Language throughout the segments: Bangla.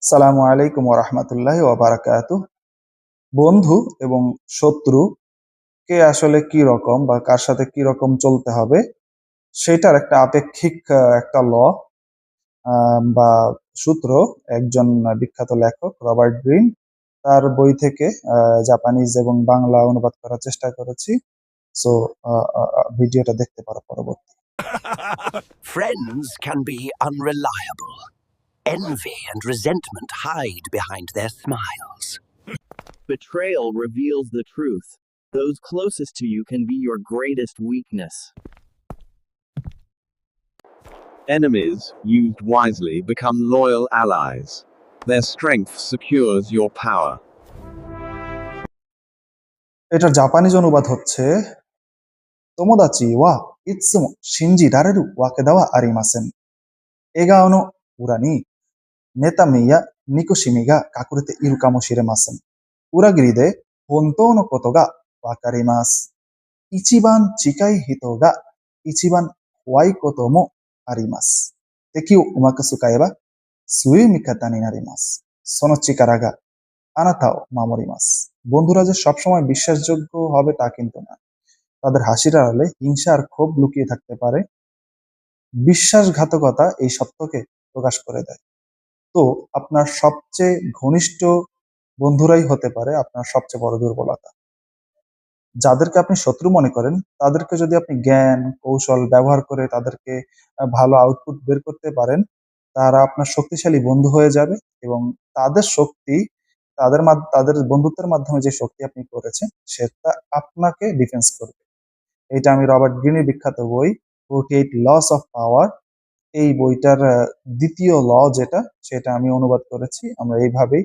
সালামু আলাইকুম ওয়া রাহমাতুল্লাহি ওয়া বারাকাতুহু। বন্ধু এবং শত্রু কে আসলে কি রকম বা কার সাথে কি রকম চলতে হবে সেটার একটা আপেক্ষিক একটা বা সূত্র একজন বিখ্যাত লেখক রবার্ট গ্রিন তার বই থেকে জাপানিজ এবং বাংলা অনুবাদ করার চেষ্টা করেছি। সো ভিডিওটা দেখতে পারো পরবর্তী। Friends can be unreliable. Envy and resentment hide behind their smiles. Betrayal reveals the truth. Those closest to you can be your greatest weakness. Enemies, used wisely, become loyal allies. Their strength secures your power. এটার জাপানিজ অনুবাদ হচ্ছে তোমোদাচি ওয়া ইৎসুমো শিনজি রারেরু ওয়াকে দাওয়া আরিমাসেন। এগাও নো উরা ni妬みや憎しみが隠れているかもしれません。裏切りで本当のことがわかります。一番近い人が一番怖いこともあります。敵をうまく使えば強い味方になります。その力があなたを守ります。বন্ধুরা যে সবসময় বিশ্বাসযোগ্য হবে তা কিন্তু না। তাদের হাসির আড়ালে হিংসা আর ক্ষোভ লুকিয়ে থাকতে পারে। বিশ্বাসঘাতকতা এই সত্যকে প্রকাশ করে দেয়। তো আপনার সবচেয়ে ঘনিষ্ঠ বন্ধুরাই হতে পারে আপনার সবচেয়ে বড় দুর্বলতা। যাদেরকে আপনি শত্রু মনে করেন তাদেরকে যদি আপনি জ্ঞান কৌশল ব্যবহার করে তাদেরকে ভালো আউটপুট বের করতে পারেন, তারা আপনার শক্তিশালী বন্ধু হয়ে যাবে এবং তাদের শক্তি তাদের বন্ধুত্বের মাধ্যমে যে শক্তি আপনি করেছেন সেটা আপনাকে ডিফেন্স করবে। এটা আমি রবার্ট গ্রিনের বিখ্যাত বই 48 লস অফ পাওয়ার, এই বইটার দ্বিতীয় যেটা সেটা আমি অনুবাদ করেছি। আমরা এইভাবেই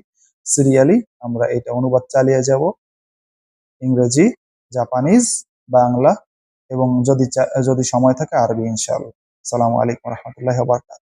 সিরিয়ালি আমরা এটা অনুবাদ চালিয়ে যাব, ইংরেজি, জাপানিজ, বাংলা এবং যদি সময় থাকে আরবি ইনশাআল্লাহ। আসসালামু আলাইকুম ওয়া রাহমাতুল্লাহি ওয়া বারাকাতুহু।